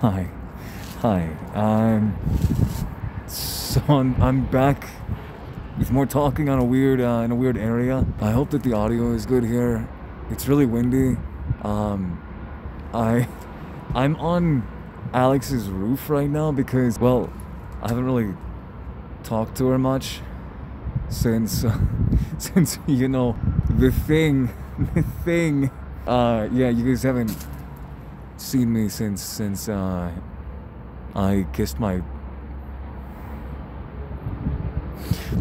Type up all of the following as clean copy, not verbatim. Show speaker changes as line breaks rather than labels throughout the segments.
Hi, hi. I'm back with more talking on a weird in a weird area. I hope that the audio is good here. It's really windy. Um, I I'm on Alex's roof right now because, well, I haven't really talked to her much since since the thing, the thing. Yeah, you guys haven't seen me since I kissed my.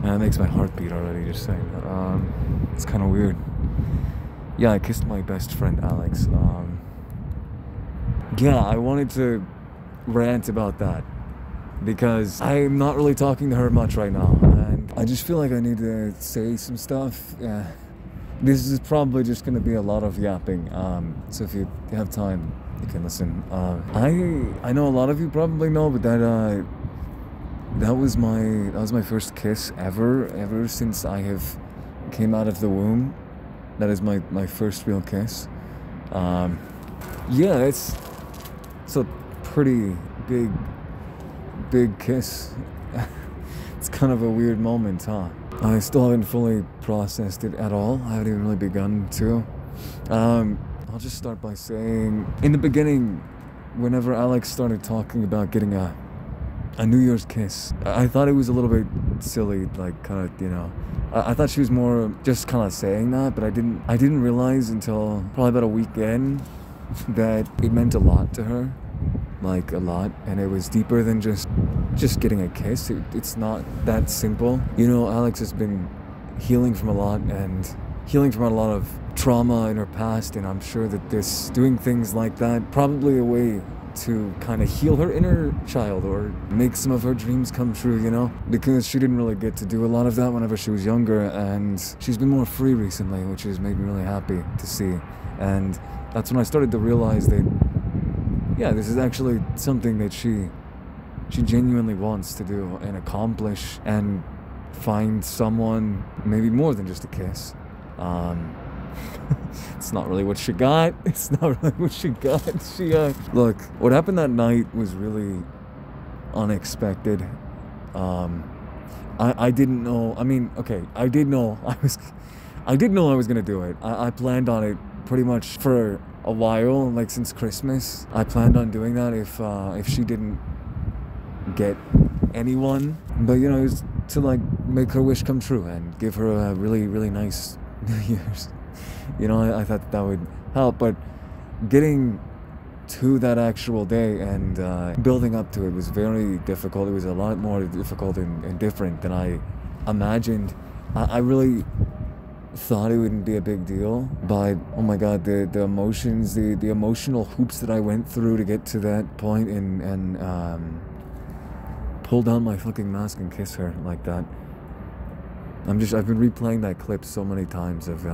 That makes my heart beat already just saying that. It's kind of weird. Yeah, I kissed my best friend Alex. Yeah, I wanted to rant about that because I'm not really talking to her much right now, and I just feel like I need to say some stuff. Yeah, this is probably just gonna be a lot of yapping. So if you have time, you can listen. I know a lot of you probably know, but that was my first kiss ever since I have came out of the womb. That is my first real kiss. Yeah, it's a pretty big kiss. It's kind of a weird moment, huh? I still haven't fully processed it at all. I haven't even really begun to. I'll just start by saying, in the beginning, whenever Alex started talking about getting a New Year's kiss, I thought it was a little bit silly, like kind of, I thought she was more just kind of saying that, but I didn't realize until probably about a weekend that it meant a lot to her, like a lot, and it was deeper than just getting a kiss. It's not that simple. Alex has been healing from a lot and healing from a lot of trauma in her past, and I'm sure that doing things like that, probably a way to kind of heal her inner child or make some of her dreams come true, because she didn't really get to do a lot of that whenever she was younger, and she's been more free recently, which has made me really happy to see. And that's when I started to realize that, yeah, this is actually something that she genuinely wants to do and accomplish and find someone maybe more than just a kiss. It's not really what she got. It's not really what she got. Look, what happened that night was really unexpected. I didn't know. I mean, okay, I did know I did know I was gonna do it. I planned on it pretty much for a while, like since Christmas. I planned on doing that if she didn't get anyone. But it was to like make her wish come true and give her a really, really nice New Year's. I thought that would help, but getting to that actual day and building up to it was very difficult. It was a lot more difficult and different than I imagined. I really thought it wouldn't be a big deal, but oh my god, the emotions, the emotional hoops that I went through to get to that point and pull down my fucking mask and kiss her like that. I've been replaying that clip so many times of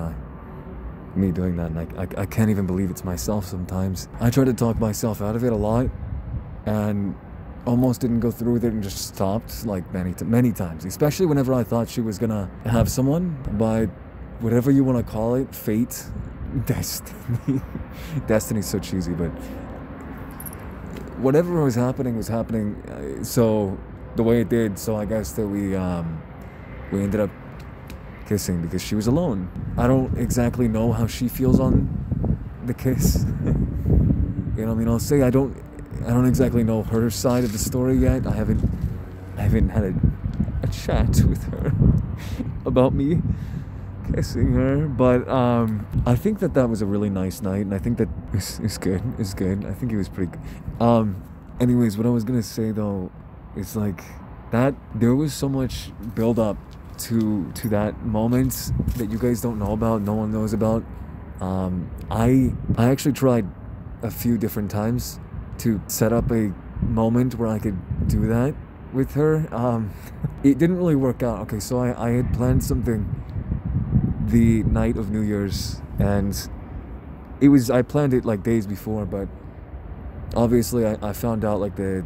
me doing that, and I can't even believe it's myself sometimes. I tried to talk myself out of it a lot and almost didn't go through with it and just stopped like many times, especially whenever I thought she was gonna have someone. But whatever you want to call it, fate, destiny. Destiny's so cheesy, but whatever was happening so the way it did, so I guess that we ended up kissing because she was alone. I don't exactly know how she feels on the kiss. I'll say I don't exactly know her side of the story yet. I haven't had a chat with her about me kissing her, but I think that was a really nice night, and I think that it's good. I think it was pretty good. Anyways, what I was gonna say though is like that there was so much build up to that moment that you guys don't know about, no one knows about. I actually tried a few different times to set up a moment where I could do that with her. It didn't really work out. Okay, so I had planned something the night of New Year's, and I planned it like days before, but obviously I found out like the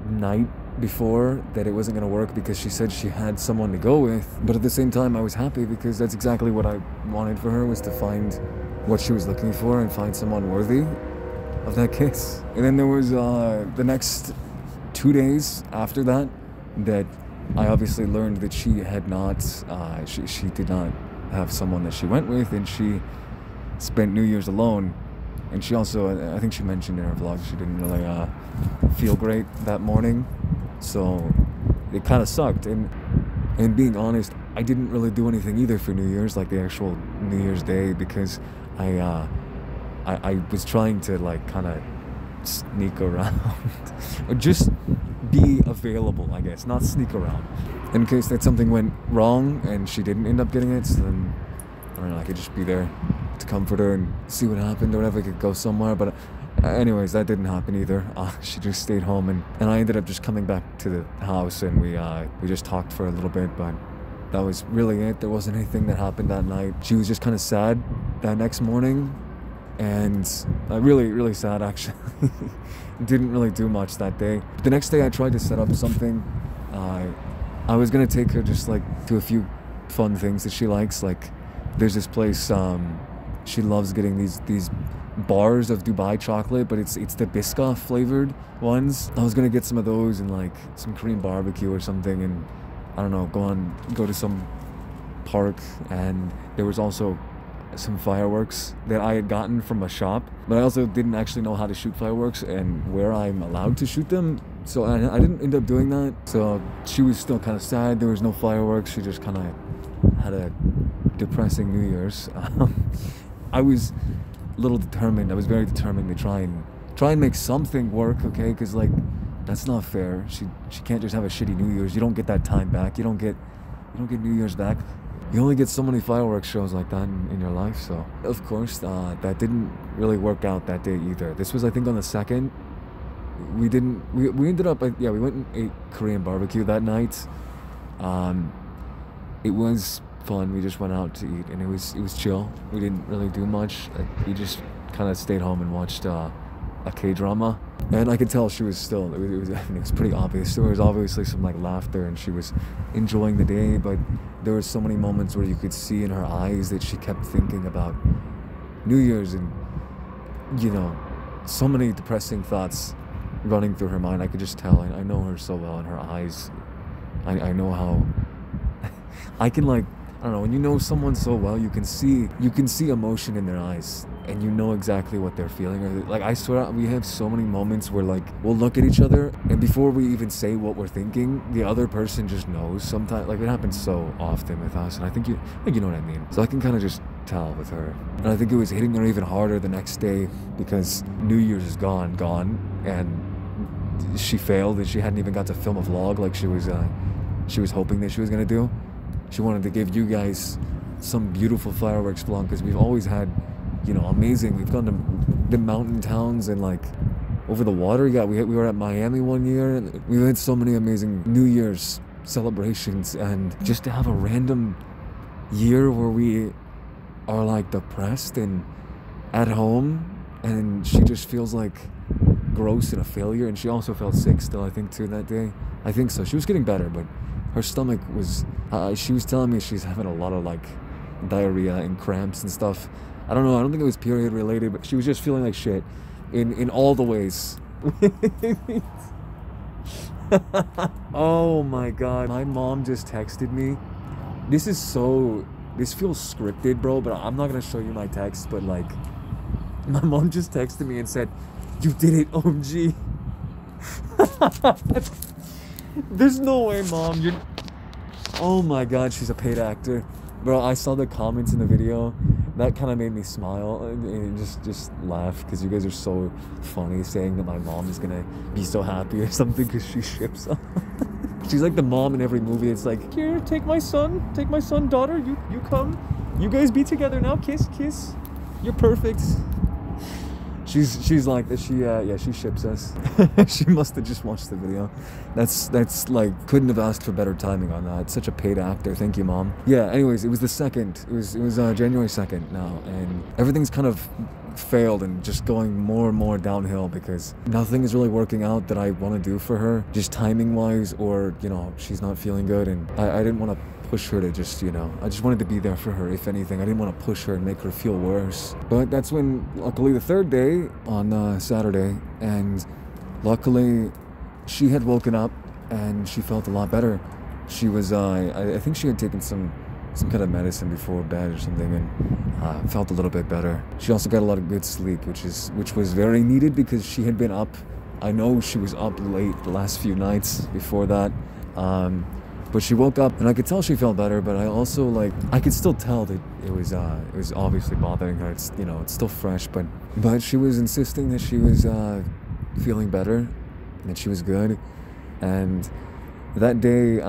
night before that it wasn't going to work because she said she had someone to go with. But at the same time, I was happy because that's exactly what I wanted for her, was to find what she was looking for and find someone worthy. of that kiss. And then there was the next 2 days after that I obviously learned that she had not, she did not have someone that she went with, and she spent New Year's alone. And she also, I think she mentioned in her vlog, she didn't really feel great that morning, so it kind of sucked. And being honest, I didn't really do anything either for New Year's, like the actual New Year's Day, because I was trying to like kind of sneak around or just be available, I guess, not sneak around, in case that something went wrong and she didn't end up getting it. So then, I don't know, I could just be there to comfort her and see what happened or whatever. I could go somewhere, but anyways, that didn't happen either. She just stayed home, and I ended up just coming back to the house, and we just talked for a little bit, but that was really it. There wasn't anything that happened that night. She was just kind of sad that next morning, and really, really sad actually. Didn't really do much that day. The next day I tried to set up something. I was gonna take her just like to a few fun things that she likes. Like there's this place, she loves getting these bars of Dubai chocolate, but it's the Biscoff flavored ones. I was gonna get some of those and like some Korean barbecue or something, and I don't know, go to some park. And there was also some fireworks that I had gotten from a shop, but I also didn't actually know how to shoot fireworks and where I'm allowed to shoot them, so I didn't end up doing that. So she was still kind of sad. There was no fireworks. She just kind of had a depressing New Year's. I was a little determined. I was very determined to try and make something work, okay? Because like that's not fair. She can't just have a shitty New Year's. You don't get that time back. You don't get New Year's back. You only get so many fireworks shows like that in your life. So of course that didn't really work out that day either. This was, I think, on the 2nd. We ended up, yeah, we went and ate Korean barbecue that night. It was fun. We just went out to eat, and it was chill. We didn't really do much. We just kind of stayed home and watched a K-drama, and I could tell she was still, it was pretty obvious. There was obviously some like laughter, and she was enjoying the day, but there were so many moments where you could see in her eyes that she kept thinking about New Year's, and you know, so many depressing thoughts running through her mind. I could just tell. I know her so well, in her eyes. I know how I can, like, I don't know, when you know someone so well, you can see emotion in their eyes, and you know exactly what they're feeling. Or like, I swear, we have so many moments where like we'll look at each other, and before we even say what we're thinking, the other person just knows. Sometimes, like, it happens so often with us, and I think you know what I mean. So I can kind of just tell with her, and I think it was hitting her even harder the next day because New Year's is gone, and she failed, and she hadn't even got to film a vlog like she was hoping that she was gonna do. She wanted to give you guys some beautiful fireworks vlog, because we've always had, you know, amazing. We've gone to the mountain towns and like over the water. Yeah, we were at Miami one year, and we've had so many amazing New Year's celebrations. And just to have a random year where we are like depressed and at home, and she just feels like gross and a failure. And she also felt sick still, I think, too, that day. I think so. She was getting better, but her stomach was, she was telling me she's having a lot of like diarrhea and cramps and stuff. I don't know, I don't think it was period related, but she was just feeling like shit in all the ways. Oh my god, my mom just texted me. This feels scripted, bro, but I'm not gonna show you my text, but like, my mom just texted me and said, "You did it, OMG." There's no way, Mom. Oh my god, she's a paid actor. Bro, I saw the comments in the video. That kind of made me smile and just laugh, because you guys are so funny, saying that my mom is gonna be so happy or something because she ships up. She's like the mom in every movie. It's like, here, take my son, daughter, you come. You guys be together now, kiss. You're perfect. She's like that. She ships us. She must have just watched the video. That's like, couldn't have asked for better timing on that. It's such a paid actor. Thank you, Mom. Yeah, anyways, it was the 2nd. It was January 2nd now, and everything's kind of failed and just going more and more downhill, because nothing is really working out that I want to do for her, just timing wise, or, you know, she's not feeling good, and I didn't want to push her to just, you know, I just wanted to be there for her, if anything. I didn't want to push her and make her feel worse. But that's when, luckily, the third day on Saturday, and luckily she had woken up and she felt a lot better. She was, I think she had taken some kind of medicine before bed or something, and felt a little bit better. She also got a lot of good sleep, which was very needed because she had been up. I know she was up late the last few nights before that. But she woke up and I could tell she felt better, but I also, like, I could still tell that it was obviously bothering her. It's, you know, it's still fresh, but she was insisting that she was feeling better and that she was good. And that day,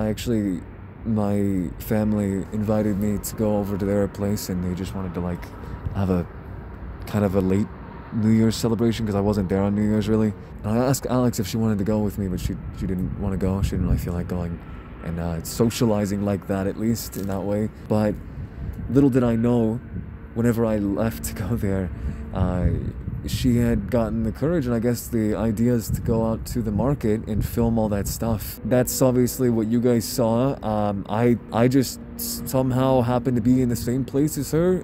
my family invited me to go over to their place, and they just wanted to, like, have a kind of a late New Year's celebration because I wasn't there on New Year's really. And I asked Alex if she wanted to go with me, but she didn't want to go. She didn't really feel like going and socializing like that, at least in that way. But little did I know, whenever I left to go there, she had gotten the courage and I guess the ideas to go out to the market and film all that stuff. That's obviously what you guys saw. I just somehow happened to be in the same place as her.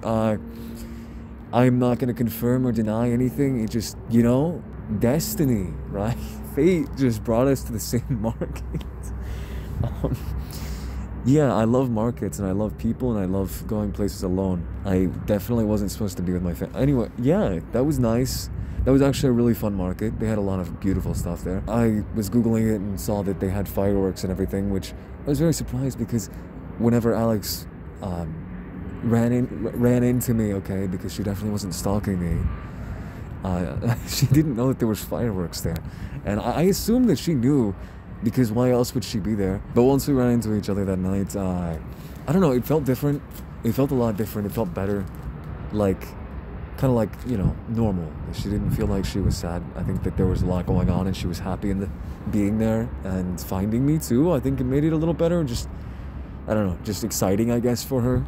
I'm not going to confirm or deny anything. It just, you know, destiny, right? Fate just brought us to the same market. Yeah, I love markets and I love people and I love going places alone. I definitely wasn't supposed to be with my family. Anyway, yeah, that was nice. That was actually a really fun market. They had a lot of beautiful stuff there. I was Googling it and saw that they had fireworks and everything, which I was very surprised because whenever Alex ran into me, okay, because she definitely wasn't stalking me, she didn't know that there was fireworks there. And I assumed that she knew, because why else would she be there? But once we ran into each other that night, I don't know, it felt different. It felt a lot different. It felt better. Like, kind of like, you know, normal. She didn't feel like she was sad. I think that there was a lot going on and she was happy in being there and finding me too. I think it made it a little better. Just, I don't know, just exciting, I guess, for her.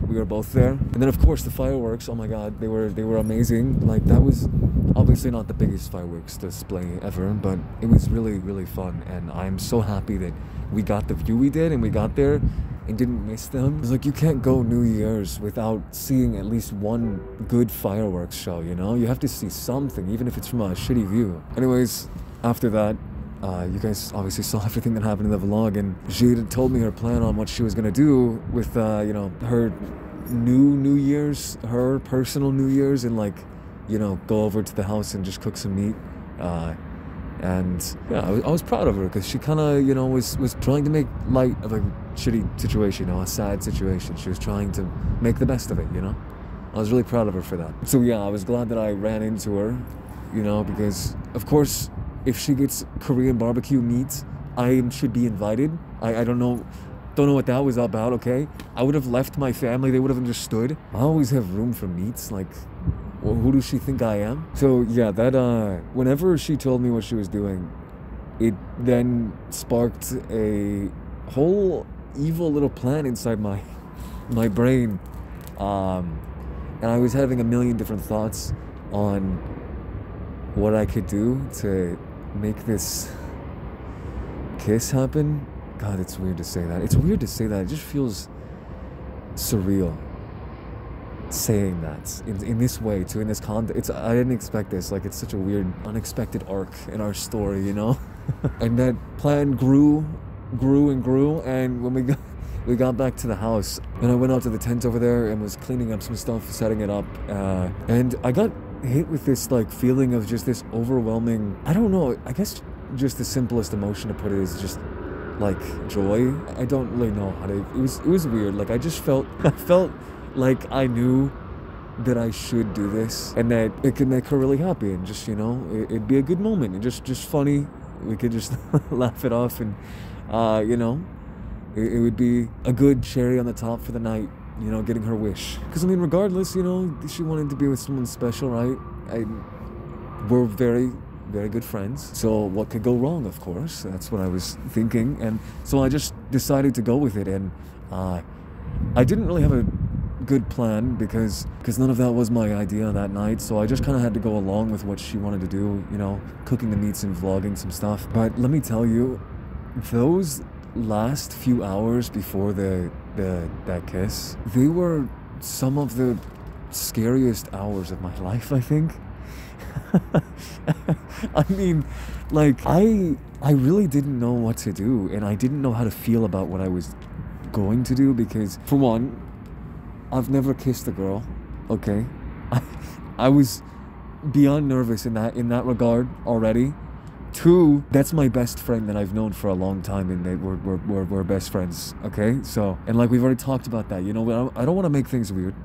We were both there. And then of course the fireworks, oh my god, they were amazing. Like, that was obviously not the biggest fireworks display ever, but it was really, really fun. And I'm so happy that we got the view we did and we got there and didn't miss them. It's like, you can't go New Year's without seeing at least one good fireworks show, you know? You have to see something, even if it's from a shitty view. Anyways, after that, you guys obviously saw everything that happened in the vlog, and she had told me her plan on what she was gonna do with, you know, her New Year's, her personal New Year's, and, like, you know, go over to the house and just cook some meat. And yeah, I was proud of her because she kind of, you know, was trying to make light of a shitty situation, you know, a sad situation. She was trying to make the best of it, you know? I was really proud of her for that. So yeah, I was glad that I ran into her, you know, because of course, if she gets Korean barbecue meat, I should be invited. I don't know what that was about, okay? I would have left my family, they would have understood. I always have room for meats, like, well, who does she think I am? So yeah, that, whenever she told me what she was doing, it then sparked a whole evil little plan inside my brain. And I was having a million different thoughts on what I could do to make this kiss happen. God, it's weird to say that. It's weird to say that. It just feels surreal saying that in this way, too, in this context. I didn't expect this. Like, it's such a weird, unexpected arc in our story, you know? And that plan grew and grew, and when we got back to the house, and I went out to the tent over there and was cleaning up some stuff, setting it up, and I got hit with this, like, feeling of just this overwhelming, I don't know, I guess just the simplest emotion to put it is just, like, joy. I don't really know how to, it was weird. Like, I felt like I knew that I should do this and that it could make her really happy, and just, you know, it'd be a good moment and just funny. We could just laugh it off, and you know, it would be a good cherry on the top for the night, you know, getting her wish. Because I mean, regardless, you know, she wanted to be with someone special, right? We're very, very good friends, so what could go wrong? Of course, that's what I was thinking, and so I just decided to go with it. And I didn't really have a good plan because none of that was my idea that night, so I just kind of had to go along with what she wanted to do, you know, cooking the meats and vlogging some stuff. But let me tell you, those last few hours before that kiss, they were some of the scariest hours of my life, I think. I mean, like, I really didn't know what to do, and I didn't know how to feel about what I was going to do, because for one, I've never kissed a girl, okay? I was beyond nervous in that regard already. Two, that's my best friend that I've known for a long time, and that we're best friends, okay? So, and like we've already talked about that, you know, I don't want to make things weird.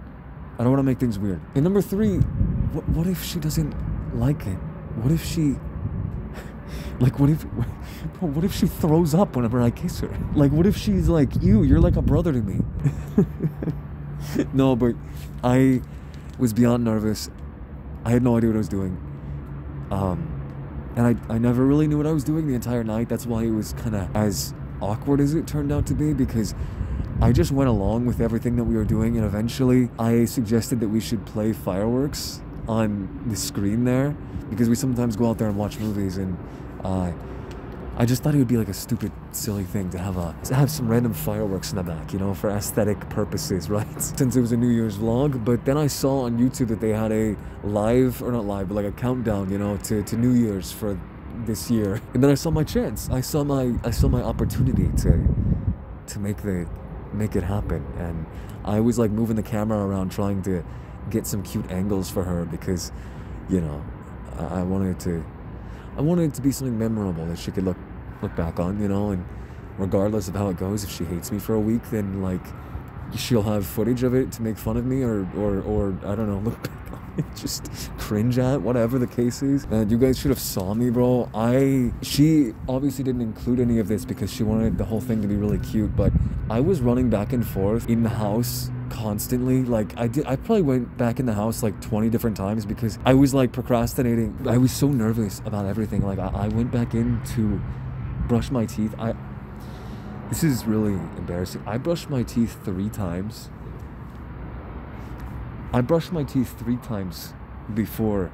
I don't want to make things weird. And number three, what if she doesn't like it? What if she, like, what if she throws up whenever I kiss her? Like, what if she's like, you're like a brother to me? No, but I was beyond nervous. I had no idea what I was doing. And I never really knew what I was doing the entire night. That's why it was kind of as awkward as it turned out to be, because I just went along with everything that we were doing, and eventually I suggested that we should play fireworks on the screen there, because we sometimes go out there and watch movies, and I just thought it would be like a stupid, silly thing to have some random fireworks in the back, you know, for aesthetic purposes, right? Since it was a New Year's vlog. But then I saw on YouTube that they had a live, or not live, but like a countdown, you know, to New Year's for this year. And then I saw my chance. I saw my opportunity to make it happen. And I was like moving the camera around, trying to get some cute angles for her, because, you know, I wanted it to be something memorable that she could look back on, you know, and regardless of how it goes, if she hates me for a week, then like she'll have footage of it to make fun of me, or I don't know, look back on it, just cringe at, whatever the case is. And you guys should have saw me, bro. She obviously didn't include any of this because she wanted the whole thing to be really cute, but I was running back and forth in the house constantly. Like, I probably went back in the house like 20 different times, because I was like procrastinating. I was so nervous about everything. Like, I went back in to brush my teeth. This is really embarrassing. I brushed my teeth 3 times. I brushed my teeth 3 times before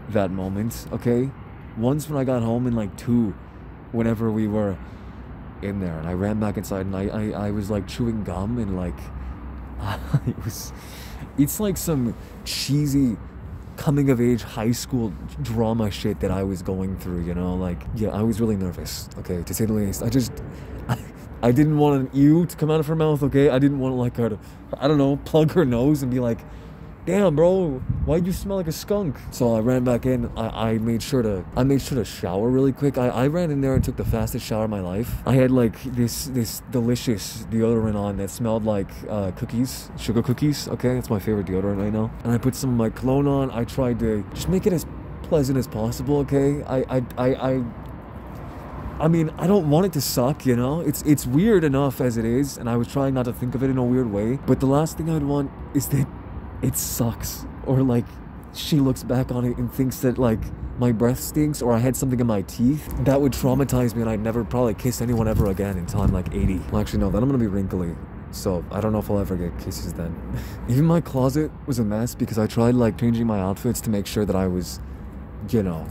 that moment, okay? Once when I got home, and like 2 whenever we were in there. And I ran back inside, and I was like chewing gum, and like it's like some cheesy coming of age high school drama shit that I was going through, you know? Like, yeah, I was really nervous, okay, to say the least. I didn't want an ew to come out of her mouth, okay? I didn't want like her to, I don't know, plug her nose and be like, damn, bro, why'd you smell like a skunk? So I ran back in. I made sure to shower really quick. I ran in there and took the fastest shower of my life. I had like this delicious deodorant on that smelled like cookies, sugar cookies, okay? That's my favorite deodorant right now. And I put some of my cologne on. I tried to just make it as pleasant as possible, okay? I mean, I don't want it to suck, you know? It's weird enough as it is, and I was trying not to think of it in a weird way. But the last thing I'd want is that it sucks, or like she looks back on it and thinks that like my breath stinks, or I had something in my teeth. That would traumatize me, and I'd never probably kiss anyone ever again until I'm like 80. Well, actually, no, then I'm gonna be wrinkly, so I don't know if I'll ever get kisses then. Even my closet was a mess, because I tried like changing my outfits to make sure that I was, you know,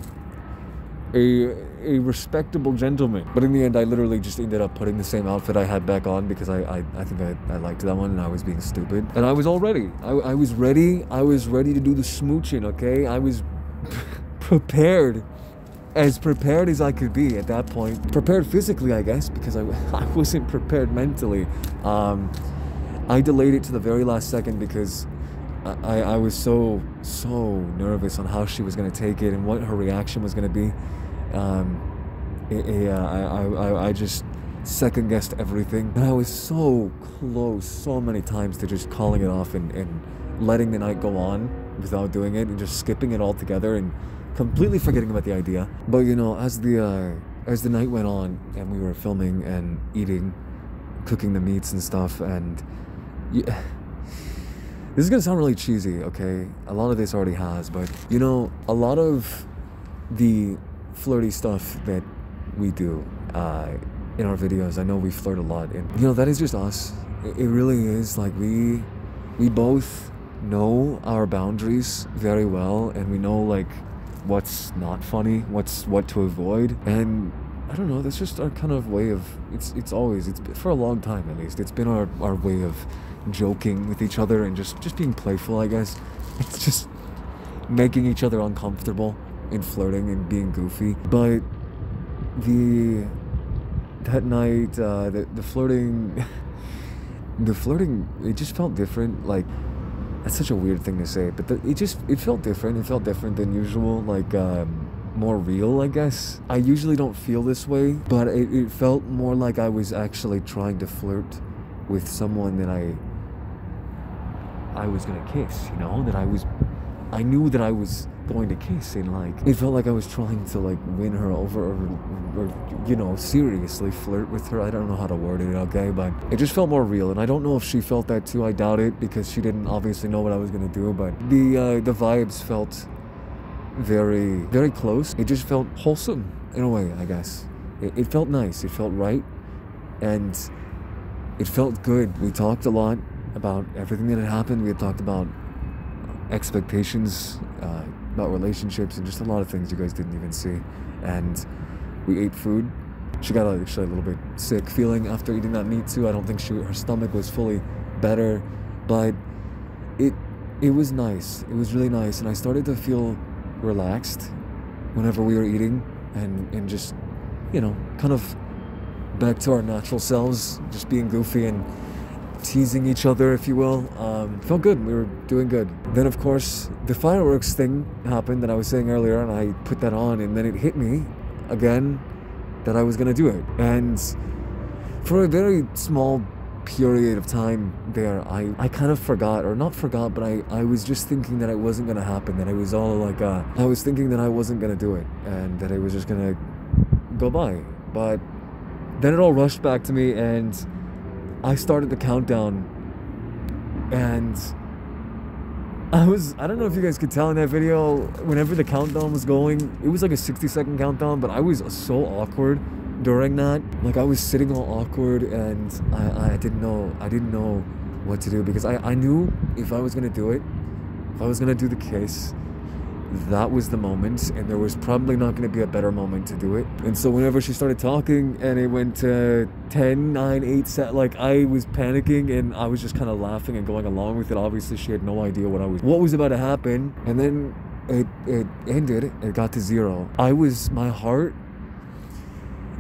a respectable gentleman. But in the end, I literally just ended up putting the same outfit I had back on, because I think I liked that one, and I was being stupid. And I was all ready. I was ready. I was ready to do the smooching, okay? I was prepared. As prepared as I could be at that point. Prepared physically, I guess, because I wasn't prepared mentally. I delayed it to the very last second, because I was so nervous on how she was going to take it and what her reaction was going to be. I just second guessed everything, and I was so close so many times to just calling it off and letting the night go on without doing it, and just skipping it altogether and completely forgetting about the idea. But you know, as the night went on and we were filming and eating, cooking the meats and stuff, and yeah, this is gonna sound really cheesy, okay? A lot of this already has, but you know, a lot of the flirty stuff that we do in our videos, I know we flirt a lot, and you know, that is just us. It really is. Like, we both know our boundaries very well, and we know like what's not funny, what to avoid, and I don't know, that's just our kind of way of, it's always, it's for a long time at least, it's been our way of joking with each other and just being playful, I guess. It's just making each other uncomfortable and flirting and being goofy. But that night, the flirting, the flirting, it just felt different. Like, that's such a weird thing to say, but it felt different. It felt different than usual, like, more real, I guess. I usually don't feel this way, but it felt more like I was actually trying to flirt with someone that I was gonna kiss, you know? I knew that I was going to kiss, and like, it felt like I was trying to like win her over or you know, seriously flirt with her. I don't know how to word it, okay, but it just felt more real, and I don't know if she felt that too. I doubt it, because she didn't obviously know what I was gonna do, but the vibes felt very, very close. It just felt wholesome in a way, I guess. It felt nice, it felt right, and it felt good. We talked a lot about everything that had happened. We had talked about expectations, about relationships, and just a lot of things you guys didn't even see. And we ate food. She got actually a little bit sick feeling after eating that meat too. I don't think her stomach was fully better, but it was nice. It was really nice, and I started to feel relaxed whenever we were eating, and just, you know, kind of back to our natural selves, just being goofy and teasing each other, if you will. Felt good. We were doing good. Then, of course, the fireworks thing happened that I was saying earlier, and I put that on, and then it hit me again that I was gonna do it. And for a very small period of time there, I kind of forgot, or not forgot, but I was just thinking that it wasn't gonna happen, that it was all like, I was thinking that I wasn't gonna do it, and that it was just gonna go by. But then it all rushed back to me, and I started the countdown, and I don't know if you guys could tell in that video, whenever the countdown was going, it was like a 60-second countdown, but I was so awkward during that. Like, I was sitting all awkward, and I didn't know what to do, because I knew if I was gonna do it, if I was gonna do the kiss, that was the moment, and there was probably not going to be a better moment to do it. And so whenever she started talking and it went to 10, 9, 8 set, like, I was panicking, and I was just kind of laughing and going along with it. Obviously she had no idea what was about to happen. And then it ended. It got to 0. My heart,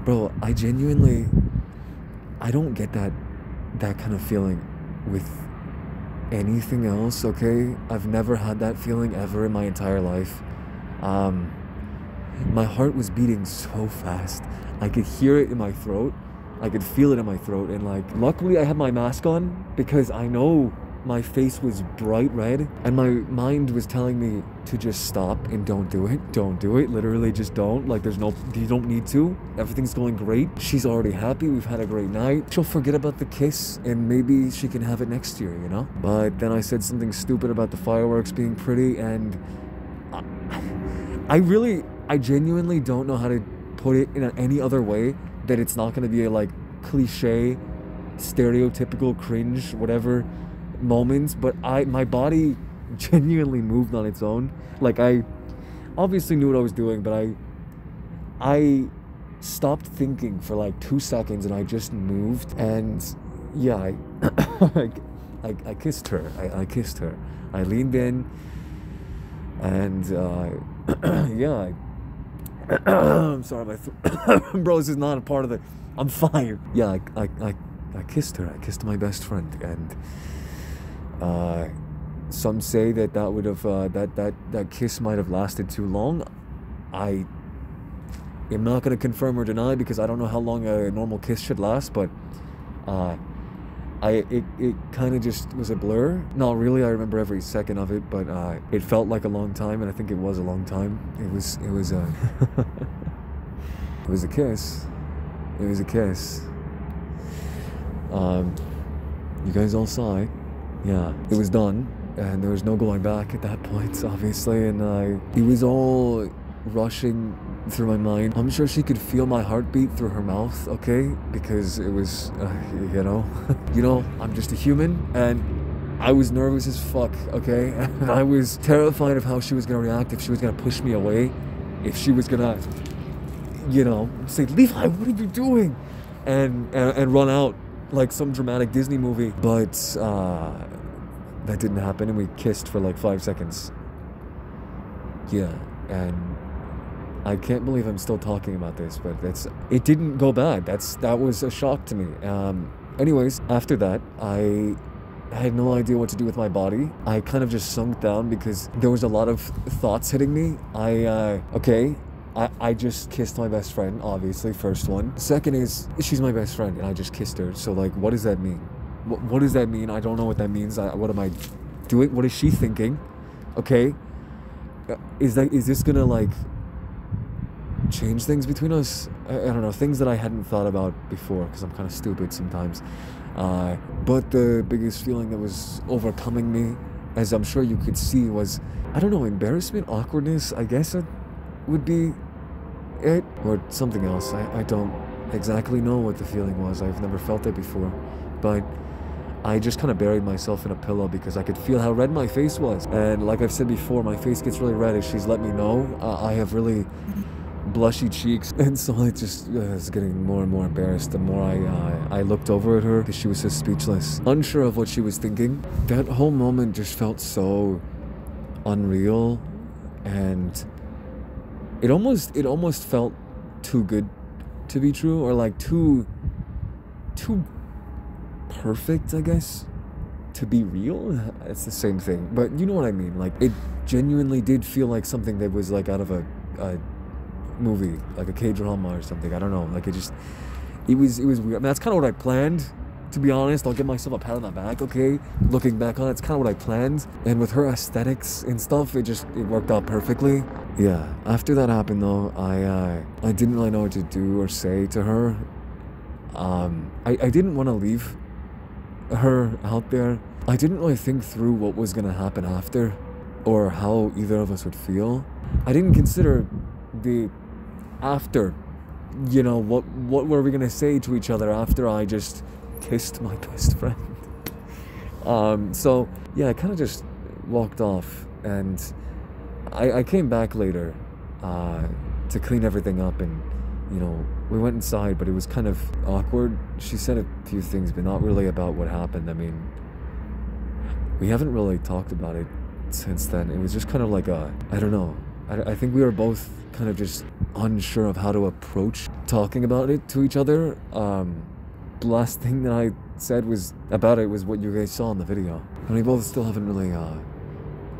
bro, I don't get that kind of feeling with anything else, okay? I've never had that feeling ever in my entire life. My heart was beating so fast. I could hear it in my throat. I could feel it in my throat. And like, luckily I had my mask on, because I know my face was bright red, and my mind was telling me to just stop and don't do it. Don't do it. Literally just don't. Like, you don't need to. Everything's going great. She's already happy. We've had a great night. She'll forget about the kiss, and maybe she can have it next year, you know? But then I said something stupid about the fireworks being pretty, and I genuinely don't know how to put it in any other way that it's not going to be a, like, cliche, stereotypical, cringe, whatever moments. But my body genuinely moved on its own. Like, I obviously knew what I was doing, but I stopped thinking for like 2 seconds, and I just moved. And yeah, I kissed her. I kissed her. I leaned in, and yeah, I'm sorry, bro, this is not a part of the, I'm fine. Yeah, I kissed her. I kissed my best friend, and some say that would have that kiss might have lasted too long. I am not going to confirm or deny, because I don't know how long a normal kiss should last, but it kind of just was a blur. Not really, I remember every second of it, but it felt like a long time, and I think it was a long time. It was it was a kiss. It was a kiss. You guys all saw it. Yeah, it was done, and there was no going back at that point, obviously, and it was all rushing through my mind. I'm sure she could feel my heartbeat through her mouth, okay? Because it was, you know, I'm just a human, and I was nervous as fuck, okay? And I was terrified of how she was gonna react, if she was gonna push me away, if she was gonna, you know, say, Levi, what are you doing? And run out like some dramatic Disney movie. But that didn't happen, and we kissed for like 5 seconds. Yeah, and I can't believe I'm still talking about this, but it didn't go bad. That was a shock to me. Anyways, after that, I had no idea what to do with my body. I kind of just sunk down because there was a lot of thoughts hitting me. I just kissed my best friend, obviously, first one. Second is, she's my best friend, and I just kissed her. So, like, what does that mean? What does that mean? I don't know what that means. What am I doing? What is she thinking? Okay. Is this gonna, like, change things between us? I don't know. Things that I hadn't thought about before, because I'm kind of stupid sometimes. But the biggest feeling that was overcoming me, as I'm sure you could see, was, I don't know, embarrassment, awkwardness, I guess it would be it, or something else. I don't exactly know what the feeling was. I've never felt it before, but I just kind of buried myself in a pillow because I could feel how red my face was. And like I've said before, my face gets really red, as she's let me know. I have really blushy cheeks, and so I just was getting more and more embarrassed the more I looked over at her, because she was so speechless, unsure of what she was thinking. That whole moment just felt so unreal, and it almost felt too good to be true, or like too perfect, I guess, to be real. It's the same thing, but you know what I mean. Like, it genuinely did feel like something that was like out of a movie, like a K-drama or something. I don't know, like it was weird. I mean, that's kind of what I planned, to be honest. I'll give myself a pat on the back, okay? Looking back on it, it's kind of what I planned, and with her aesthetics and stuff, it worked out perfectly. Yeah, after that happened though, I didn't really know what to do or say to her. I didn't want to leave her out there. I didn't really think through what was gonna happen after, or how either of us would feel. I didn't consider the after, you know, what were we gonna say to each other after I just kissed my best friend. So yeah, I kind of just walked off, and I came back later to clean everything up, and you know, we went inside, but it was kind of awkward. She said a few things, but not really about what happened. I mean, we haven't really talked about it since then. It was just kind of like I don't know. I think we were both kind of just unsure of how to approach talking about it to each other. The last thing that I said about it was what you guys saw in the video. And we both still haven't really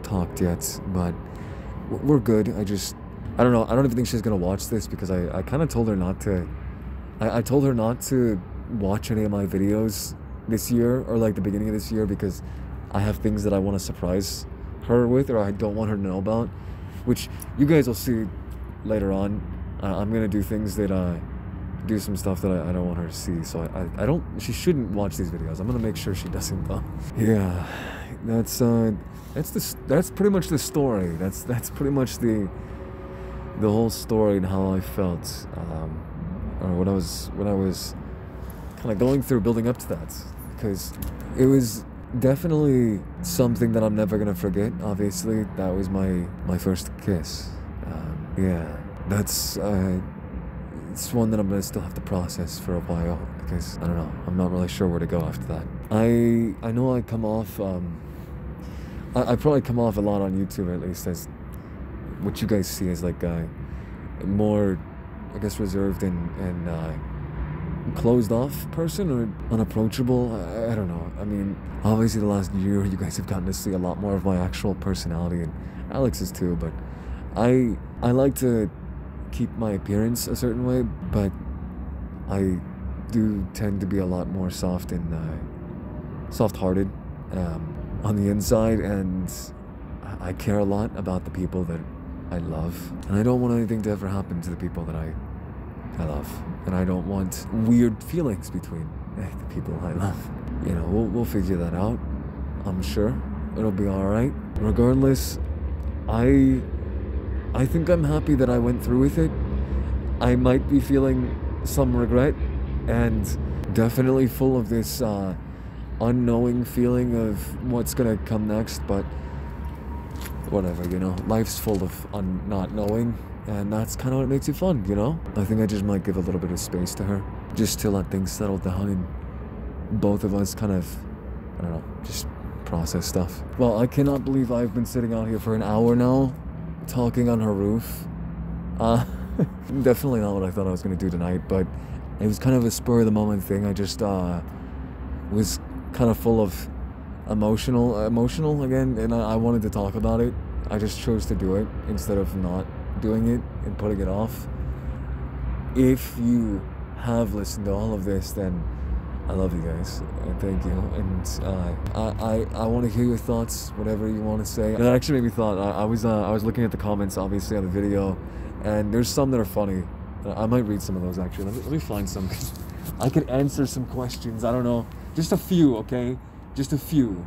talked yet, but we're good. I don't know. I don't even think she's gonna watch this, because I kind of told her not to. I told her not to watch any of my videos this year, or like the beginning of this year, because I have things that I want to surprise her with, or I don't want her to know about, which you guys will see later on. I'm gonna do things that do some stuff that I don't want her to see, so she shouldn't watch these videos. I'm gonna make sure she doesn't though. Yeah, that's pretty much the story. That's pretty much the whole story and how I felt, or what I was kind of going through building up to that, because it was definitely something that I'm never gonna forget. Obviously, that was my first kiss. Yeah, that's it's one that I'm gonna still have to process for a while, because I don't know, I'm not really sure where to go after that. I know I come off I probably come off a lot on YouTube, at least, as what you guys see as like more, I guess, reserved and closed off person, or unapproachable. I don't know. I mean, obviously the last year you guys have gotten to see a lot more of my actual personality, and Alex's too, but I like to keep my appearance a certain way, but I do tend to be a lot more soft and soft-hearted on the inside, and I care a lot about the people that I love, and I don't want anything to ever happen to the people that I love, and I don't want weird feelings between the people I love. You know, we'll figure that out. I'm sure it'll be all right. Regardless, I think I'm happy that I went through with it. I might be feeling some regret, and definitely full of this unknowing feeling of what's gonna come next, but whatever, you know, life's full of not knowing, and that's kind of what makes it fun, you know? I think I just might give a little bit of space to her, just to let things settle down and both of us kind of, I don't know, just process stuff. Well, I cannot believe I've been sitting out here for an hour now, talking on her roof. Definitely not what I thought I was going to do tonight, but it was kind of a spur of the moment thing. I just was kind of full of emotional again, and I wanted to talk about it. I just chose to do it instead of not doing it and putting it off. If you have listened to all of this, then I love you guys, and thank you, and I want to hear your thoughts, whatever you want to say. That actually made me thought. I was looking at the comments, obviously, on the video, and there's some that are funny. I might read some of those, actually. Let me find some. I could answer some questions, I don't know. Just a few, okay? Just a few.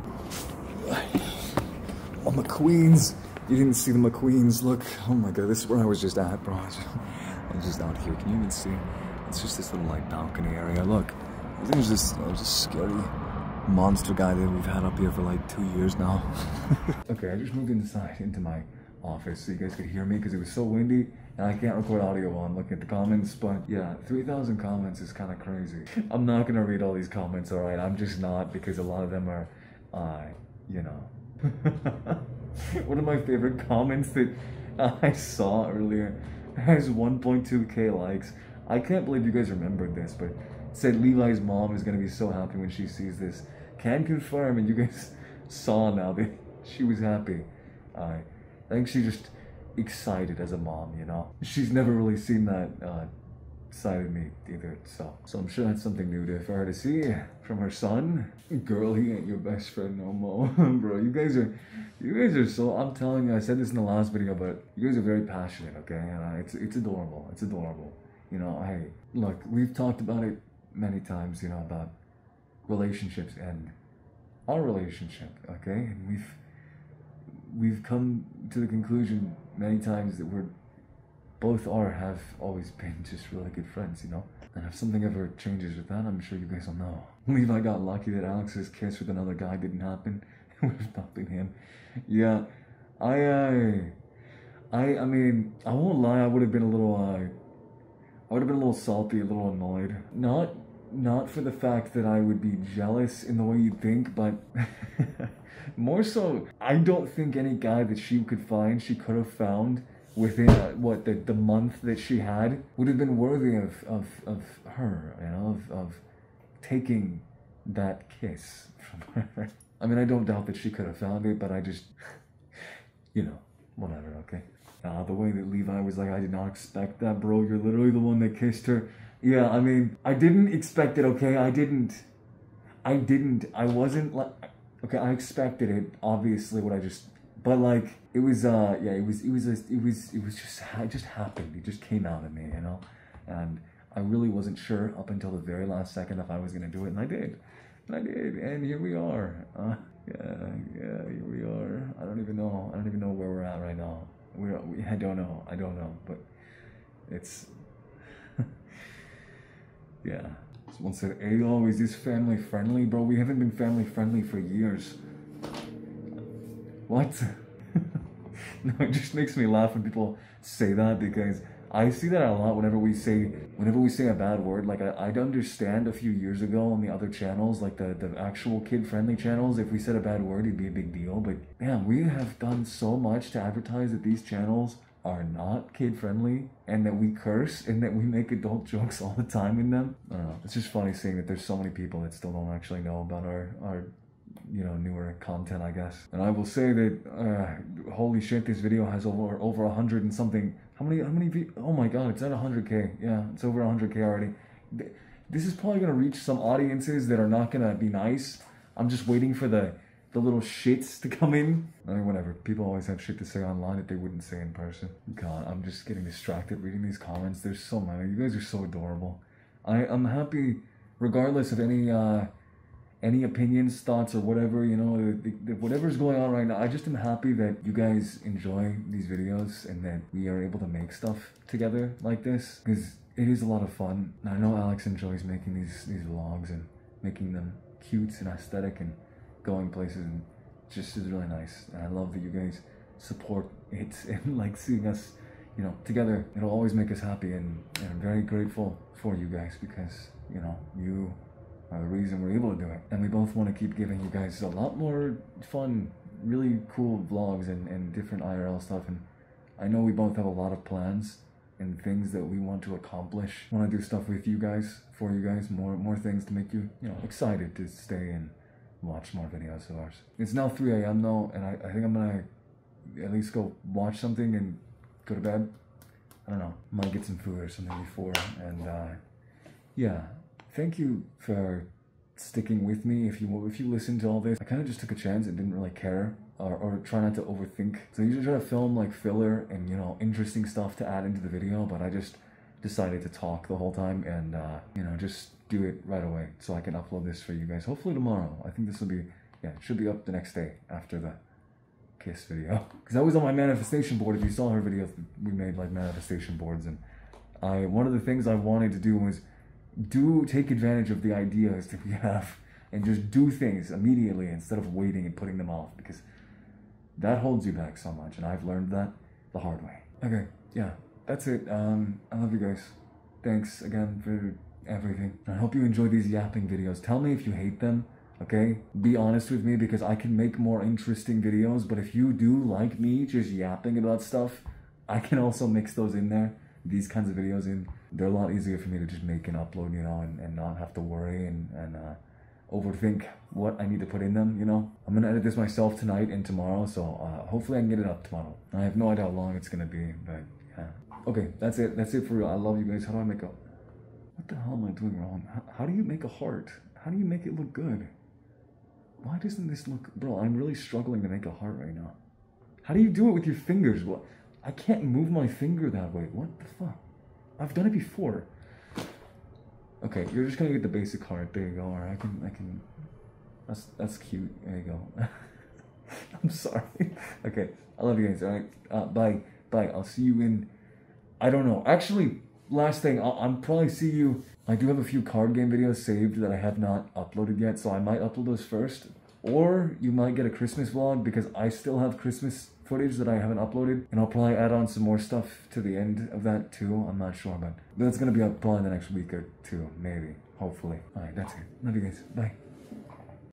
Oh, McQueen's. You didn't see the McQueen's. Look, oh my god, this is where I was just at, bro. I'm just out here, can you even see? It's just this little, like, balcony area, look. I think there's this scary monster guy that we've had up here for like 2 years now. Okay, I just moved inside into my office so you guys could hear me because it was so windy and I can't record audio while I'm looking at the comments, but yeah, 3,000 comments is kind of crazy. I'm not gonna read all these comments, alright? I'm just not, because a lot of them are, you know. One of my favorite comments that I saw earlier has 1.2k likes. I can't believe you guys remembered this, but said Levi's mom is going to be so happy when she sees this. Can confirm, and you guys saw now that she was happy. I think she's just excited as a mom, you know? She's never really seen that side of me either, so I'm sure that's something new for her to see from her son. Girl, he ain't your best friend no more. Bro, you guys are so, I'm telling you, I said this in the last video, but you guys are very passionate, okay? And it's adorable, it's adorable. You know, hey, look, we've talked about it many times, you know, about relationships and our relationship, okay? And we've come to the conclusion many times that have always been just really good friends, you know? And if something ever changes with that, I'm sure you guys will know. Levi got lucky that Alex's kiss with another guy didn't happen. It would have not been him. Yeah, I mean, I won't lie, I would have been a little salty, a little annoyed. Not for the fact that I would be jealous in the way you think, but more so, I don't think any guy that she could have found within the month that she had would have been worthy of her, you know, of taking that kiss from her. I mean, I don't doubt that she could have found it, but I just, you know, whatever, okay? The way that Levi was like, I did not expect that, bro. You're literally the one that kissed her. Yeah, I mean, I didn't expect it, okay? I wasn't like, okay, I expected it, obviously, but like, it was it just happened. It just came out of me, you know? And I really wasn't sure up until the very last second if I was gonna do it, and I did. And here we are. Here we are. I don't even know where we're at right now. I don't know, but it's, yeah. Someone said, Ayo, is this family friendly? Bro, we haven't been family friendly for years. What? No, it just makes me laugh when people say that, because I see that a lot whenever we say a bad word. Like, I'd understand a few years ago on the other channels, like the actual kid-friendly channels, if we said a bad word, it'd be a big deal. But damn, we have done so much to advertise that these channels are not kid-friendly, and that we curse, and that we make adult jokes all the time in them. I don't know, it's just funny seeing that there's so many people that still don't actually know about our you know, newer content, I guess. And I will say that, holy shit, this video has over 100 and something. How many oh my god, it's at 100k. Yeah, it's over 100k already. This is probably gonna reach some audiences that are not gonna be nice. I'm just waiting for the little shits to come in. I mean, whatever. People always have shit to say online that they wouldn't say in person. God, I'm just getting distracted reading these comments. There's so many. You guys are so adorable. I'm happy, regardless of any opinions, thoughts, or whatever, you know, whatever's going on right now. I just am happy that you guys enjoy these videos and that we are able to make stuff together like this, because it is a lot of fun. And I know Alex enjoys making these vlogs and making them cute and aesthetic and going places, and just is really nice. And I love that you guys support it and like seeing us, you know, together. It'll always make us happy, and I'm very grateful for you guys because, you know, you are the reason we're able to do it. And we both want to keep giving you guys a lot more fun, really cool vlogs and different IRL stuff. And I know we both have a lot of plans and things that we want to accomplish. I want to do stuff with you guys, for you guys, more things to make you, you know, excited to stay and watch more videos of ours. It's now 3 a.m. though, and I think I'm gonna at least go watch something and go to bed. I don't know, might get some food or something before. And yeah, thank you for sticking with me. If you listen to all this, I kind of just took a chance and didn't really care or try not to overthink. So I usually try to film like filler and, you know, interesting stuff to add into the video, but I just decided to talk the whole time and you know, just do it right away so I can upload this for you guys. Hopefully tomorrow. I think this will be, yeah, it should be up the next day after the Kiss video. Because I was on my manifestation board. If you saw her videos, we made like manifestation boards, and one of the things I wanted to do was take advantage of the ideas that we have and just do things immediately instead of waiting and putting them off, because that holds you back so much, and I've learned that the hard way. Okay, yeah, that's it. I love you guys. Thanks again for everything. I hope you enjoy these yapping videos. Tell me if you hate them, okay? Be honest with me, because I can make more interesting videos, but if you do like me just yapping about stuff, I can also mix those in there, these kinds of videos in. They're a lot easier for me to just make and upload, you know, and not have to worry and overthink what I need to put in them, you know? I'm gonna edit this myself tonight and tomorrow, so hopefully I can get it up tomorrow. I have no idea how long it's gonna be, but yeah. Okay, that's it for real. I love you guys. How do I make a... What the hell am I doing wrong? How do you make a heart? How do you make it look good? Why doesn't this look... Bro, I'm really struggling to make a heart right now. How do you do it with your fingers? What? I can't move my finger that way. What the fuck? I've done it before. Okay, you're just gonna get the basic heart. There you go. Or I can. That's cute. There you go. I'm sorry. Okay, I love you guys. All right. Bye. I'll see you in. I don't know. Actually, last thing. I'll probably see you. I do have a few card game videos saved that I have not uploaded yet, so I might upload those first. Or you might get a Christmas vlog, because I still have Christmas footage that I haven't uploaded, and I'll probably add on some more stuff to the end of that too. I'm not sure, but that's gonna be up probably the next week or two, maybe, hopefully. All right, that's it. Love you guys. Bye.